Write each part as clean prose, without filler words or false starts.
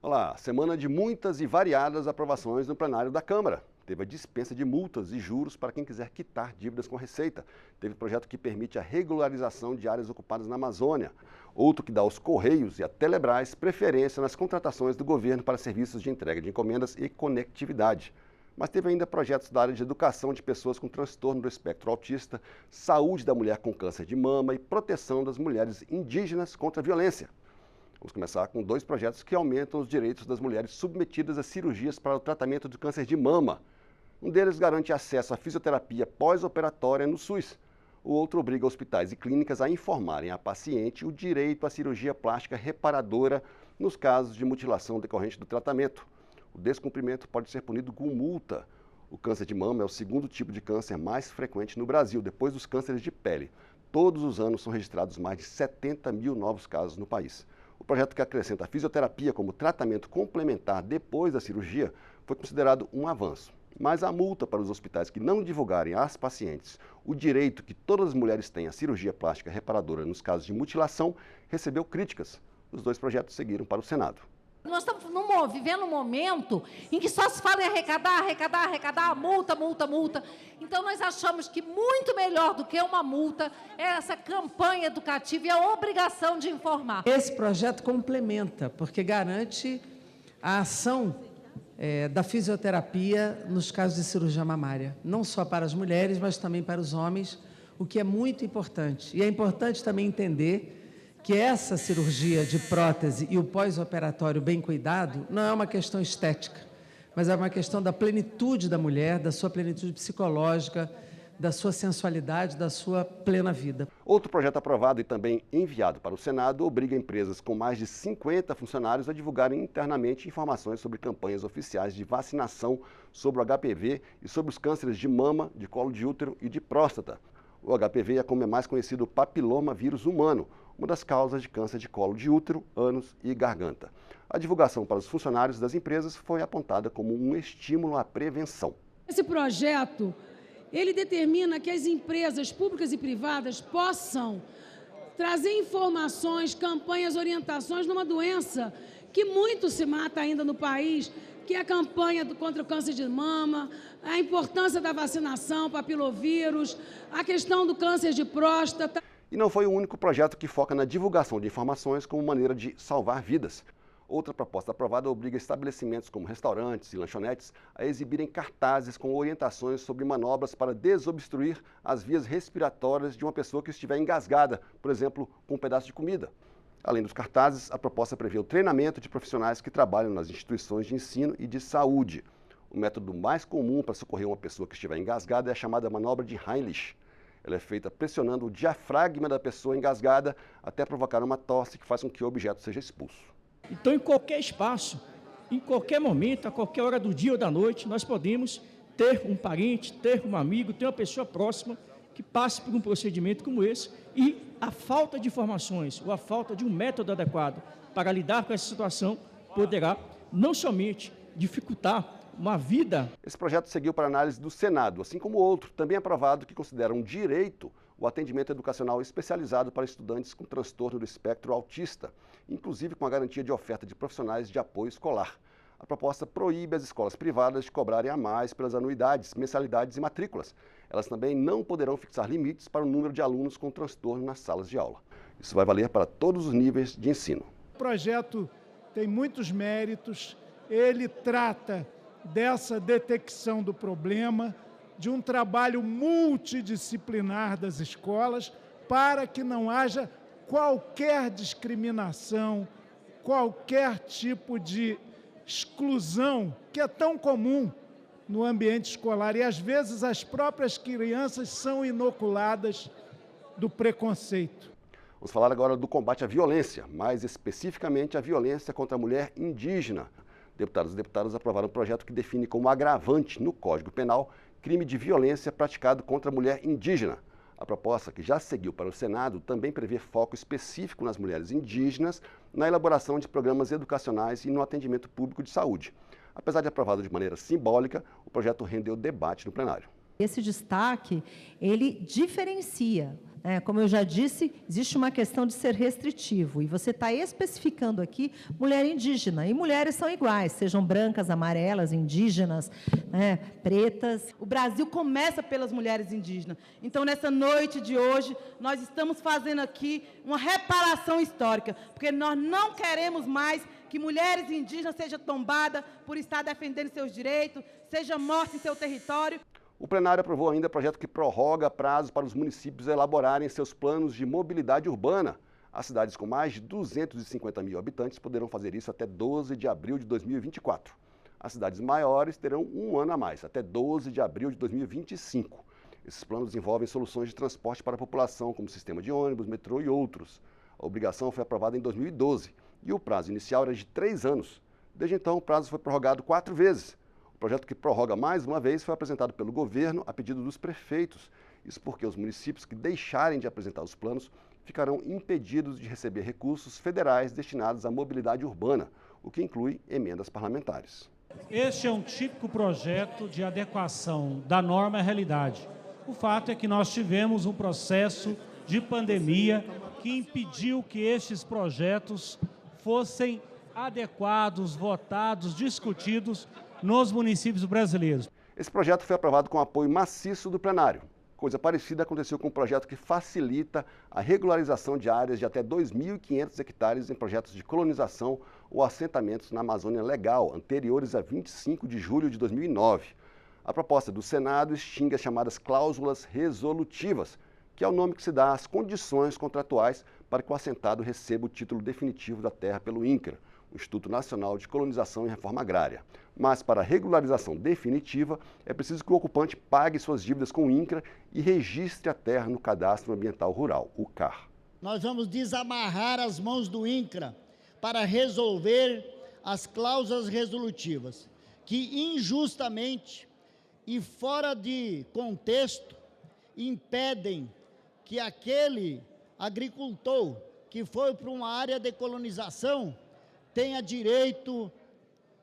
Olá, semana de muitas e variadas aprovações no plenário da Câmara. Teve a dispensa de multas e juros para quem quiser quitar dívidas com a Receita. Teve projeto que permite a regularização de áreas ocupadas na Amazônia. Outro que dá aos Correios e à Telebrás preferência nas contratações do governo para serviços de entrega de encomendas e conectividade. Mas teve ainda projetos da área de educação de pessoas com transtorno do espectro autista, saúde da mulher com câncer de mama e proteção das mulheres indígenas contra a violência. Vamos começar com dois projetos que aumentam os direitos das mulheres submetidas a cirurgias para o tratamento do câncer de mama. Um deles garante acesso à fisioterapia pós-operatória no SUS. O outro obriga hospitais e clínicas a informarem à paciente o direito à cirurgia plástica reparadora nos casos de mutilação decorrente do tratamento. O descumprimento pode ser punido com multa. O câncer de mama é o segundo tipo de câncer mais frequente no Brasil, depois dos cânceres de pele. Todos os anos são registrados mais de 70 mil novos casos no país. O projeto que acrescenta a fisioterapia como tratamento complementar depois da cirurgia foi considerado um avanço. Mas a multa para os hospitais que não divulgarem às pacientes o direito que todas as mulheres têm à cirurgia plástica reparadora nos casos de mutilação recebeu críticas. Os dois projetos seguiram para o Senado. Nós estamos vivendo um momento em que só se fala em arrecadar, multa. Então, nós achamos que muito melhor do que uma multa é essa campanha educativa e a obrigação de informar. Esse projeto complementa, porque garante a ação da fisioterapia nos casos de cirurgia mamária, não só para as mulheres, mas também para os homens, o que é muito importante. E é importante também entender que essa cirurgia de prótese e o pós-operatório bem cuidado não é uma questão estética, mas é uma questão da plenitude da mulher, da sua plenitude psicológica, da sua sensualidade, da sua plena vida. Outro projeto aprovado e também enviado para o Senado obriga empresas com mais de 50 funcionários a divulgarem internamente informações sobre campanhas oficiais de vacinação sobre o HPV e sobre os cânceres de mama, de colo de útero e de próstata. O HPV é como é mais conhecido o papiloma vírus humano, uma das causas de câncer de colo de útero, ânus e garganta. A divulgação para os funcionários das empresas foi apontada como um estímulo à prevenção. Esse projeto, ele determina que as empresas públicas e privadas possam trazer informações, campanhas, orientações numa doença que muito se mata ainda no país, que é a campanha contra o câncer de mama, a importância da vacinação, papilovírus, a questão do câncer de próstata. E não foi o único projeto que foca na divulgação de informações como maneira de salvar vidas. Outra proposta aprovada obriga estabelecimentos como restaurantes e lanchonetes a exibirem cartazes com orientações sobre manobras para desobstruir as vias respiratórias de uma pessoa que estiver engasgada, por exemplo, com um pedaço de comida. Além dos cartazes, a proposta prevê o treinamento de profissionais que trabalham nas instituições de ensino e de saúde. O método mais comum para socorrer uma pessoa que estiver engasgada é a chamada manobra de Heimlich. Ela é feita pressionando o diafragma da pessoa engasgada até provocar uma tosse que faz com que o objeto seja expulso. Então, em qualquer espaço, em qualquer momento, a qualquer hora do dia ou da noite, nós podemos ter um parente, ter um amigo, ter uma pessoa próxima que passe por um procedimento como esse e a falta de informações ou a falta de um método adequado para lidar com essa situação poderá não somente dificultar uma vida. Esse projeto seguiu para análise do Senado, assim como outro, também aprovado, que considera um direito o atendimento educacional especializado para estudantes com transtorno do espectro autista, inclusive com a garantia de oferta de profissionais de apoio escolar. A proposta proíbe as escolas privadas de cobrarem a mais pelas anuidades, mensalidades e matrículas. Elas também não poderão fixar limites para o número de alunos com transtorno nas salas de aula. Isso vai valer para todos os níveis de ensino. O projeto tem muitos méritos, ele trata dessa detecção do problema, de um trabalho multidisciplinar das escolas, para que não haja qualquer discriminação, qualquer tipo de exclusão, que é tão comum no ambiente escolar. E, às vezes, as próprias crianças são inoculadas do preconceito. Vamos falar agora do combate à violência, mais especificamente a violência contra a mulher indígena. Deputados e deputadas aprovaram um projeto que define como agravante no Código Penal crime de violência praticado contra a mulher indígena. A proposta, que já seguiu para o Senado, também prevê foco específico nas mulheres indígenas, na elaboração de programas educacionais e no atendimento público de saúde. Apesar de aprovado de maneira simbólica, o projeto rendeu debate no plenário. Esse destaque, ele diferencia. Como eu já disse, existe uma questão de ser restritivo, e você está especificando aqui mulher indígena, e mulheres são iguais, sejam brancas, amarelas, indígenas, pretas. O Brasil começa pelas mulheres indígenas. Então, nessa noite de hoje, nós estamos fazendo aqui uma reparação histórica, porque nós não queremos mais que mulheres indígenas sejam tombadas por estar defendendo seus direitos, sejam mortas em seu território. O plenário aprovou ainda projeto que prorroga prazos para os municípios elaborarem seus planos de mobilidade urbana. As cidades com mais de 250 mil habitantes poderão fazer isso até 12 de abril de 2024. As cidades maiores terão um ano a mais, até 12 de abril de 2025. Esses planos envolvem soluções de transporte para a população, como sistema de ônibus, metrô e outros. A obrigação foi aprovada em 2012 e o prazo inicial era de 3 anos. Desde então, o prazo foi prorrogado 4 vezes. O projeto que prorroga mais uma vez foi apresentado pelo governo a pedido dos prefeitos. Isso porque os municípios que deixarem de apresentar os planos ficarão impedidos de receber recursos federais destinados à mobilidade urbana, o que inclui emendas parlamentares. Este é um típico projeto de adequação da norma à realidade. O fato é que nós tivemos um processo de pandemia que impediu que estes projetos fossem adequados, votados, discutidos nos municípios brasileiros. Esse projeto foi aprovado com apoio maciço do plenário. Coisa parecida aconteceu com um projeto que facilita a regularização de áreas de até 2.500 hectares em projetos de colonização ou assentamentos na Amazônia Legal, anteriores a 25 de julho de 2009. A proposta do Senado extingue as chamadas cláusulas resolutivas, que é o nome que se dá às condições contratuais para que o assentado receba o título definitivo da terra pelo INCRA, o Instituto Nacional de Colonização e Reforma Agrária. Mas, para a regularização definitiva, é preciso que o ocupante pague suas dívidas com o INCRA e registre a terra no Cadastro Ambiental Rural, o CAR. Nós vamos desamarrar as mãos do INCRA para resolver as cláusulas resolutivas, que injustamente e fora de contexto impedem que aquele agricultor que foi para uma área de colonização tenha direito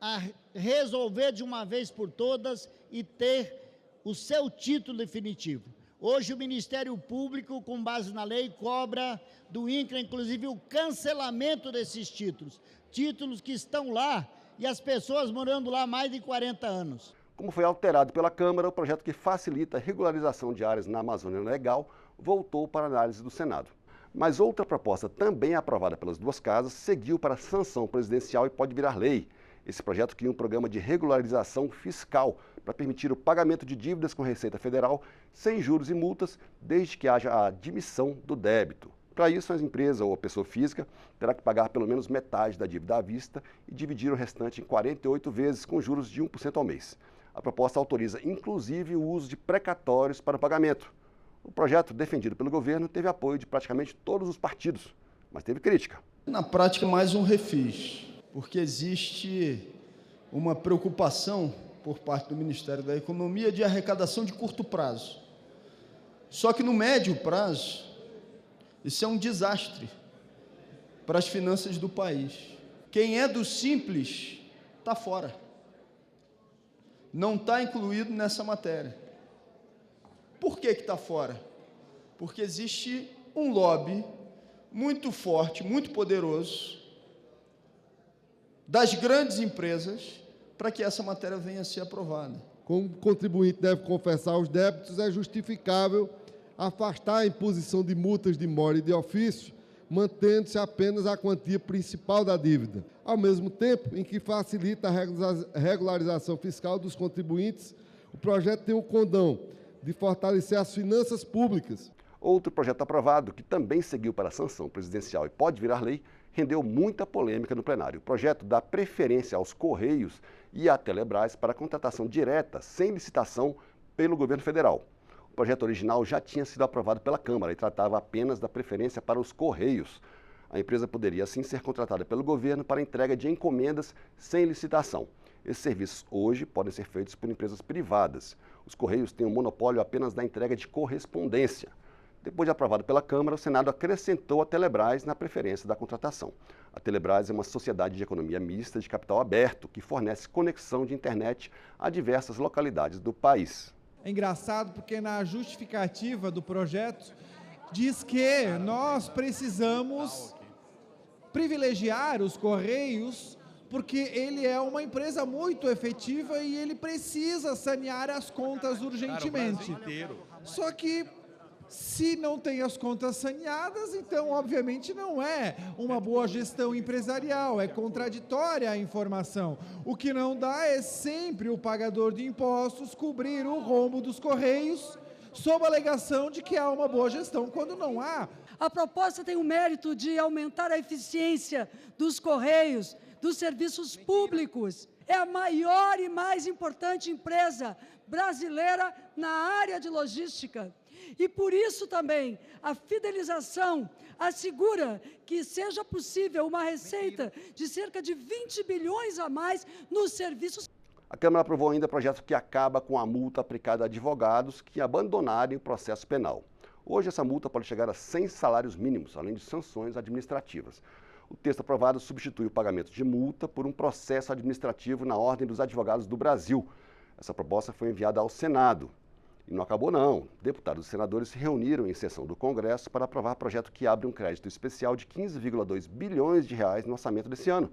a resolver de uma vez por todas e ter o seu título definitivo. Hoje o Ministério Público, com base na lei, cobra do INCRA, inclusive, o cancelamento desses títulos. Títulos que estão lá e as pessoas morando lá há mais de 40 anos. Como foi alterado pela Câmara, o projeto que facilita a regularização de áreas na Amazônia Legal voltou para a análise do Senado. Mas outra proposta, também aprovada pelas duas casas, seguiu para a sanção presidencial e pode virar lei. Esse projeto cria um programa de regularização fiscal para permitir o pagamento de dívidas com Receita Federal sem juros e multas, desde que haja a admissão do débito. Para isso, a empresa ou a pessoa física terá que pagar pelo menos metade da dívida à vista e dividir o restante em 48 vezes com juros de 1% ao mês. A proposta autoriza, inclusive, o uso de precatórios para o pagamento. O projeto, defendido pelo governo, teve apoio de praticamente todos os partidos, mas teve crítica. Na prática, mais um refis, porque existe uma preocupação por parte do Ministério da Economia de arrecadação de curto prazo. Só que no médio prazo, isso é um desastre para as finanças do país. Quem é do Simples está fora. Não está incluído nessa matéria. Por que está fora? Porque existe um lobby muito forte, muito poderoso, das grandes empresas, para que essa matéria venha a ser aprovada. Como o contribuinte deve confessar os débitos, é justificável afastar a imposição de multas de mora e de ofício, mantendo-se apenas a quantia principal da dívida, ao mesmo tempo em que facilita a regularização fiscal dos contribuintes. O projeto tem o condão de fortalecer as finanças públicas. Outro projeto aprovado, que também seguiu para a sanção presidencial e pode virar lei, rendeu muita polêmica no plenário. O projeto dá preferência aos Correios e à Telebrás para a contratação direta, sem licitação, pelo governo federal. O projeto original já tinha sido aprovado pela Câmara e tratava apenas da preferência para os Correios. A empresa poderia, assim, ser contratada pelo governo para entrega de encomendas sem licitação. Esses serviços hoje podem ser feitos por empresas privadas. Os Correios têm um monopólio apenas da entrega de correspondência. Depois de aprovado pela Câmara, o Senado acrescentou a Telebrás na preferência da contratação. A Telebrás é uma sociedade de economia mista de capital aberto que fornece conexão de internet a diversas localidades do país. É engraçado porque na justificativa do projeto diz que nós precisamos privilegiar os Correios porque ele é uma empresa muito efetiva e ele precisa sanear as contas urgentemente. Só que, se não tem as contas saneadas, então, obviamente, não é uma boa gestão empresarial, é contraditória a informação. O que não dá é sempre o pagador de impostos cobrir o rombo dos Correios, sob a alegação de que há uma boa gestão, quando não há. A proposta tem o mérito de aumentar a eficiência dos Correios, dos serviços públicos. É a maior e mais importante empresa brasileira na área de logística. E por isso também a fidelização assegura que seja possível uma receita de cerca de 20 bilhões a mais nos serviços. A Câmara aprovou ainda projeto que acaba com a multa aplicada a advogados que abandonarem o processo penal. Hoje essa multa pode chegar a 100 salários mínimos, além de sanções administrativas. O texto aprovado substitui o pagamento de multa por um processo administrativo na Ordem dos Advogados do Brasil. Essa proposta foi enviada ao Senado. E não acabou não. Deputados e senadores se reuniram em sessão do Congresso para aprovar projeto que abre um crédito especial de 15,2 bilhões de reais no orçamento desse ano.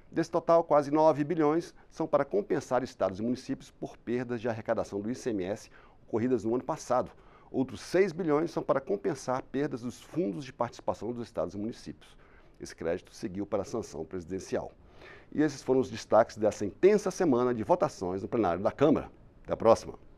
Desse total, quase 9 bilhões são para compensar estados e municípios por perdas de arrecadação do ICMS ocorridas no ano passado. Outros 6 bilhões são para compensar perdas dos fundos de participação dos estados e municípios. Esse crédito seguiu para a sanção presidencial. E esses foram os destaques dessa intensa semana de votações no plenário da Câmara. Até a próxima.